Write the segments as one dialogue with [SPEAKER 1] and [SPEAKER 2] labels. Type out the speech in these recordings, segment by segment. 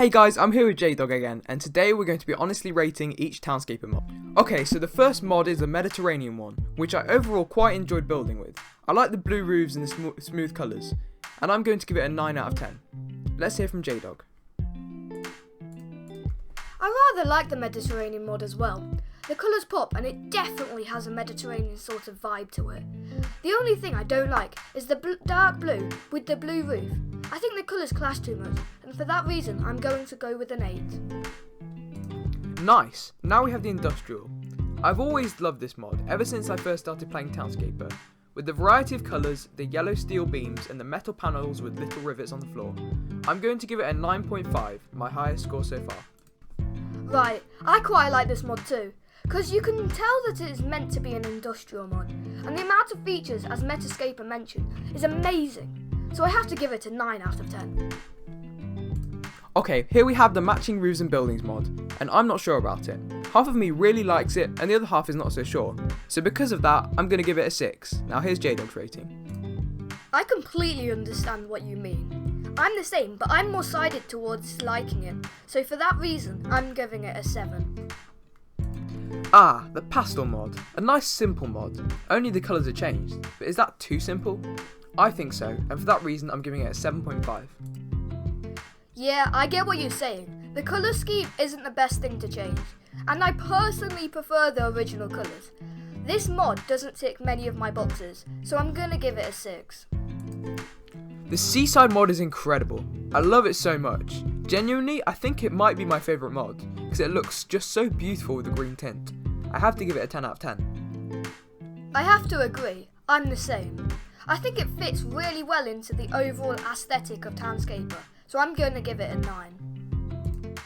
[SPEAKER 1] Hey guys, I'm here with J-Dog again, and today we're going to be honestly rating each Townscaper mod. Okay, so the first mod is the Mediterranean one, which I overall quite enjoyed building with. I like the blue roofs and the smooth colours, and I'm going to give it a 9 out of 10. Let's hear from J-Dog.
[SPEAKER 2] I rather like the Mediterranean mod as well. The colours pop and it definitely has a Mediterranean sort of vibe to it. The only thing I don't like is the dark blue with the blue roof. I think the colours clash too much, and for that reason I'm going to go with an 8.
[SPEAKER 1] Nice! Now we have the industrial. I've always loved this mod, ever since I first started playing Townscaper. With the variety of colours, the yellow steel beams and the metal panels with little rivets on the floor, I'm going to give it a 9.5, my highest score so far.
[SPEAKER 2] Right, I quite like this mod too, because you can tell that it is meant to be an industrial mod, and the amount of features, as Townscaper mentioned, is amazing, so I have to give it a 9 out of 10.
[SPEAKER 1] Okay, here we have the matching roofs and buildings mod, and I'm not sure about it. Half of me really likes it, and the other half is not so sure, so because of that, I'm going to give it a 6. Now here's J-Dog's rating.
[SPEAKER 2] I completely understand what you mean. I'm the same, but I'm more sided towards liking it, so for that reason, I'm giving it a 7.
[SPEAKER 1] Ah, the pastel mod. A nice simple mod, only the colours are changed, but is that too simple? I think so, and for that reason I'm giving it a 7.5.
[SPEAKER 2] Yeah, I get what you're saying. The colour scheme isn't the best thing to change, and I personally prefer the original colours. This mod doesn't tick many of my boxes, so I'm gonna give it a 6.
[SPEAKER 1] The seaside mod is incredible. I love it so much. Genuinely, I think it might be my favourite mod, because it looks just so beautiful with the green tint. I have to give it a 10 out of 10.
[SPEAKER 2] I have to agree, I'm the same. I think it fits really well into the overall aesthetic of Townscaper, so I'm going to give it a 9.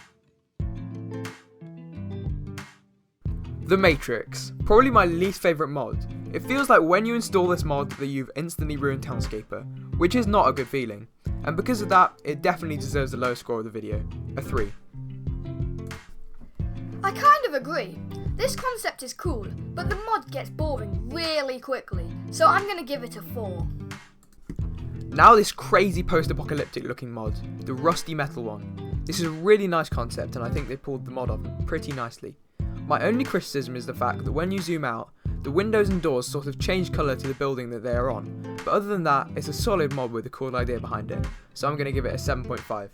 [SPEAKER 1] The Matrix. Probably my least favourite mod. It feels like when you install this mod that you've instantly ruined Townscaper, which is not a good feeling. And because of that, it definitely deserves the lowest score of the video, a 3.
[SPEAKER 2] I kind of agree. This concept is cool, but the mod gets boring really quickly, so I'm going to give it a 4.
[SPEAKER 1] Now this crazy post-apocalyptic looking mod, the rusty metal one. This is a really nice concept and I think they pulled the mod off pretty nicely. My only criticism is the fact that when you zoom out, the windows and doors sort of change colour to the building that they are on, but other than that, it's a solid mod with a cool idea behind it, so I'm going to give it a 7.5.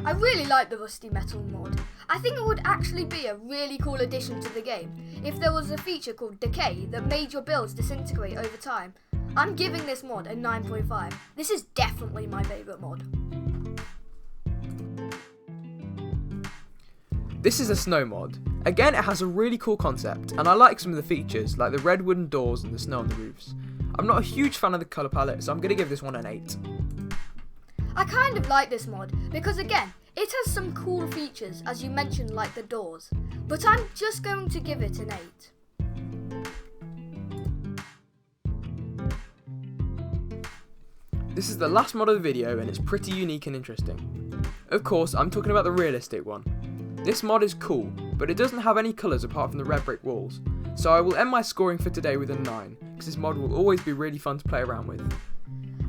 [SPEAKER 2] I really like the rusty metal mod. I think it would actually be a really cool addition to the game if there was a feature called Decay that made your builds disintegrate over time. I'm giving this mod a 9.5. This is definitely my favourite mod.
[SPEAKER 1] This is a snow mod. Again, it has a really cool concept, and I like some of the features, like the red wooden doors and the snow on the roofs. I'm not a huge fan of the colour palette, so I'm going to give this one an 8.
[SPEAKER 2] I kind of like this mod because again, it has some cool features as you mentioned like the doors, but I'm just going to give it an 8.
[SPEAKER 1] This is the last mod of the video and it's pretty unique and interesting. Of course, I'm talking about the realistic one. This mod is cool, but it doesn't have any colours apart from the red brick walls, so I will end my scoring for today with a 9, because this mod will always be really fun to play around with.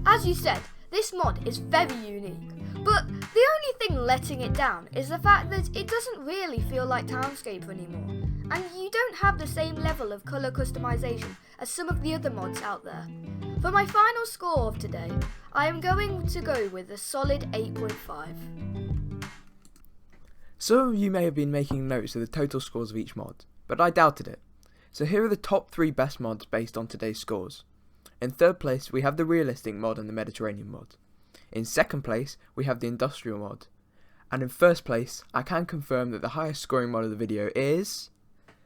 [SPEAKER 2] As you said, this mod is very unique, but the only thing letting it down is the fact that it doesn't really feel like Townscaper anymore, and you don't have the same level of colour customization as some of the other mods out there. For my final score of today, I am going to go with a solid 8.5.
[SPEAKER 1] Some of you may have been making notes of the total scores of each mod, but I doubted it. So here are the top 3 best mods based on today's scores. In third place, we have the realistic mod and the Mediterranean mod. In second place, we have the industrial mod. And in first place, I can confirm that the highest scoring mod of the video is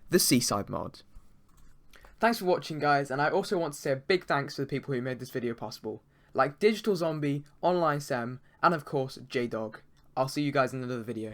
[SPEAKER 1] the seaside mod. Thanks for watching guys, and I also want to say a big thanks to the people who made this video possible, like Digital Zombie, Online Sem, and of course J-Dog. I'll see you guys in another video.